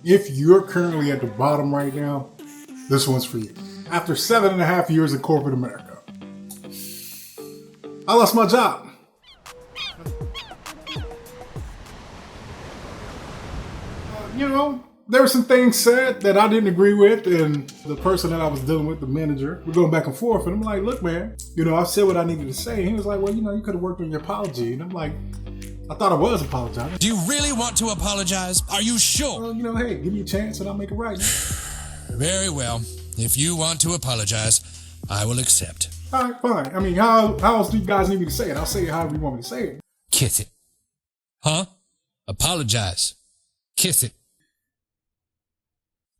If you're currently at the bottom right now, this one's for you. After 7.5 years in corporate America, I lost my job. There were some things said that I didn't agree with, and the person that I was dealing with, the manager, we're going back and forth, and I'm like, look, man, I said what I needed to say. And he was like, well, you could have worked on your apology. And I'm like, I thought I was apologizing. Do you really want to apologize? Are you sure? Hey, give me a chance and I'll make it right. Very well. If you want to apologize, I will accept. All right, fine. I mean, how else do you guys need me to say it? I'll say it however you want me to say it. Kiss it. Huh? Apologize. Kiss it.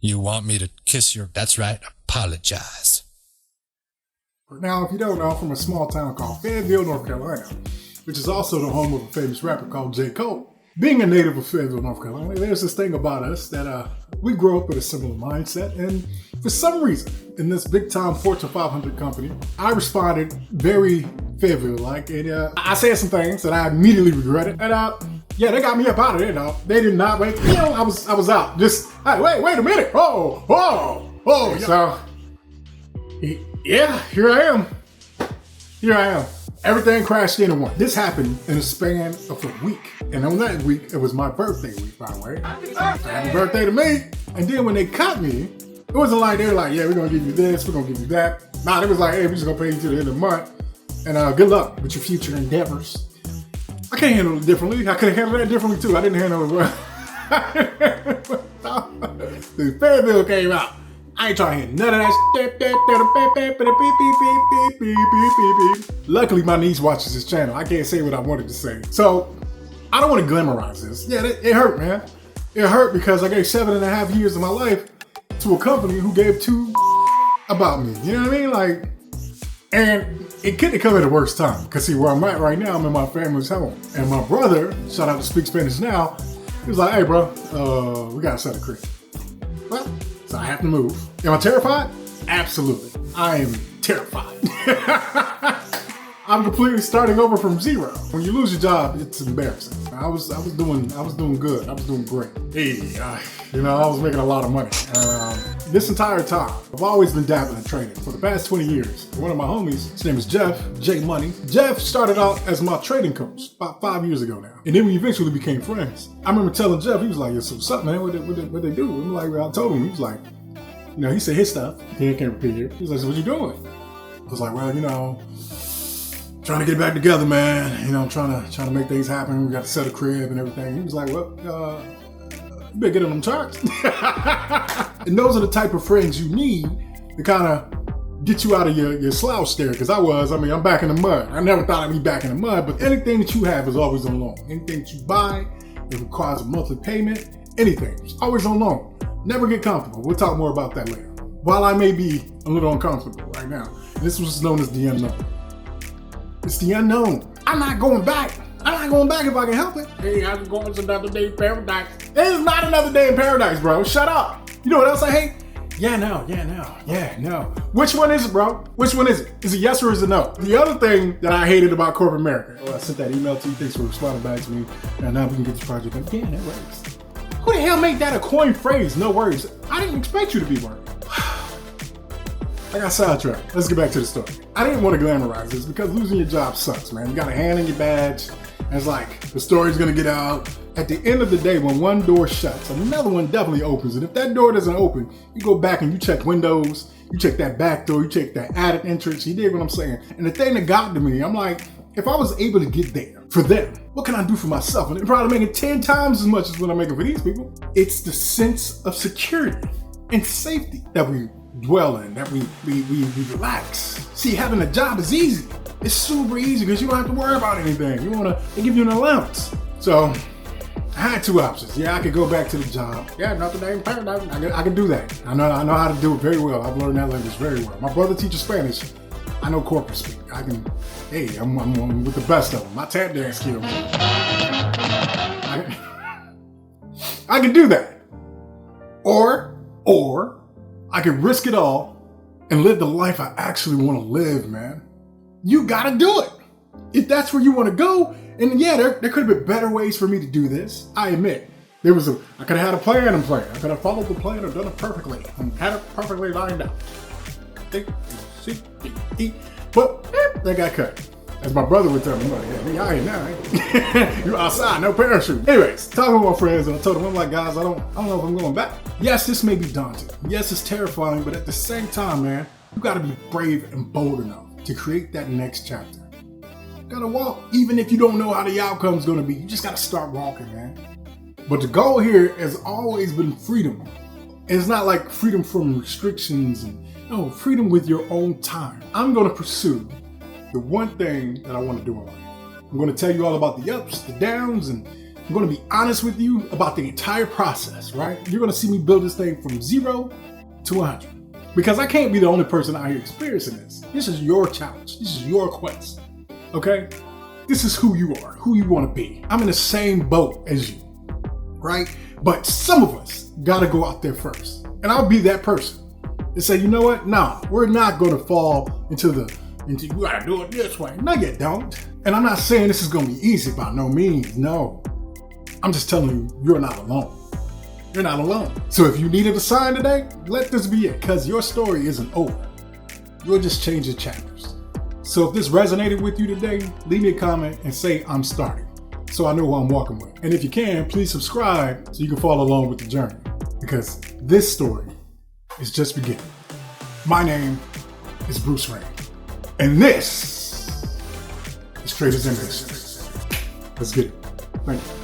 You want me to kiss your... That's right. Apologize. Now, if you don't know, I'm from a small town called Fayetteville, North Carolina, which is also the home of a famous rapper called J. Cole. Being a native of Fayetteville, North Carolina, there's this thing about us that we grow up with a similar mindset, and for some reason, in this big-time Fortune 500 company, I responded very Fayetteville-like, and I said some things that I immediately regretted, and yeah, they got me up out of there, dog. They did not wait. I was out. Just, hey, wait a minute. Oh. So, yeah, here I am. Everything crashed into one. This happened in a span of a week. And on that week, it was my birthday week, by the way. Happy birthday to me. And then when they cut me, it wasn't like they were like, yeah, we're going to give you this, we're going to give you that. Nah, it was like, hey, we're just going to pay you to the end of the month. And good luck with your future endeavors. I can't handle it differently. I could have handled that differently too. I didn't handle it well. The Fayetteville came out. I ain't trying to hear none of that. Luckily, my niece watches this channel. I can't say what I wanted to say. So, I don't want to glamorize this. Yeah, it hurt, man. It hurt because I gave 7.5 years of my life to a company who gave two about me. You know what I mean? And it couldn't come at the worst time. Because see, where I'm at right now, I'm in my family's home. And my brother, shout out to Speak Spanish Now, he was like, hey bro, we gotta set a crib. Well, so I have to move. Am I terrified? Absolutely. I am terrified. I'm completely starting over from zero. When you lose your job, it's embarrassing. I was doing good. I was doing great. Hey, I was making a lot of money. This entire time, I've always been dabbling in trading for the past 20 years. One of my homies, his name is Jeff, J Money. Jeff started out as my trading coach about 5 years ago now. And then we eventually became friends. I remember telling Jeff, he was like, so what's up, man? What they do? I'm like, well, I told him. He was like, he said his stuff. He can't repeat it. He was like, so what you doing? I was like, well, trying to get back together, man. I'm trying to make things happen. We got to set a crib and everything. He was like, well, you better get on them charts. And those are the type of friends you need to kind of get you out of your slouch there. Because I'm back in the mud. I never thought I'd be back in the mud, but anything that you have is always on loan. Anything that you buy, it requires a monthly payment. Anything, it's always on loan. Never get comfortable. We'll talk more about that later. While I may be a little uncomfortable right now, this was known as the unknown. It's the unknown. I'm not going back. I'm not going back if I can help it. Hey, I'm going to another day in paradise. There's not another day in paradise, bro. Shut up. You know what else I hate? Yeah, no. Which one is it, bro? Which one is it? Is it yes or is it no? The other thing that I hated about corporate America. I sent that email to you. Thanks for responding back to me. And now we can get this project done. Yeah, that works. Who the hell made that a coin phrase? No worries. I didn't expect you to be worried. I got sidetracked. Let's get back to the story. I didn't want to glamorize this because losing your job sucks, man. You got a hand in your badge. And it's like, the story's going to get out. At the end of the day, when one door shuts, another one definitely opens. And if that door doesn't open, you go back and you check windows, you check that back door, you check that attic entrance. You dig what I'm saying? And the thing that got to me, I'm like, if I was able to get there for them, what can I do for myself? And they're probably making 10 times as much as what I'm making for these people. It's the sense of security and safety that we dwell in, that we relax. See, having a job is easy. It's super easy because you don't have to worry about anything. They give you an allowance. So I had two options. Yeah, I could go back to the job. Yeah, another day in paradise. I can do that. I know how to do it very well. I've learned that language very well. My brother teaches Spanish. I know corporate speak. I'm with the best of them. My tap dance skills. I can do that. Or I can risk it all and live the life I actually want to live, man. You gotta do it. If that's where you want to go, and yeah, there could have been better ways for me to do this, I admit. I could have had a plan in play. I could have followed the plan or done it perfectly and had it perfectly lined out. But that got cut. As my brother would tell me, you out here now, you outside, no parachute. Anyways, talking with my friends, and I told them, I'm like, guys, I don't know if I'm going back. Yes, this may be daunting. Yes, it's terrifying, but at the same time, man, you gotta be brave and bold enough to create that next chapter. You gotta walk, even if you don't know how the outcome's gonna be. You just gotta start walking, man. But the goal here has always been freedom. And it's not like freedom from restrictions and no, freedom with your own time. I'm gonna pursue the one thing that I want to do in life. I'm going to tell you all about the ups, the downs, and I'm going to be honest with you about the entire process, right? You're going to see me build this thing from 0 to 100. Because I can't be the only person out here experiencing this. This is your challenge. This is your quest, okay? This is who you are, who you want to be. I'm in the same boat as you, right? But some of us got to go out there first. And I'll be that person and say, you know what? No, we're not going to fall into you gotta do it this way. No, you don't. And I'm not saying this is gonna be easy by no means, no. I'm just telling you, you're not alone. You're not alone. So if you needed a sign today, let this be it, because your story isn't over. You're just changing chapters. So if this resonated with you today, leave me a comment and say I'm starting, so I know who I'm walking with. And if you can, please subscribe so you can follow along with the journey, because this story is just beginning. My name is Bruce Rain. And this is Traders in Business. Let's get it. Thank you.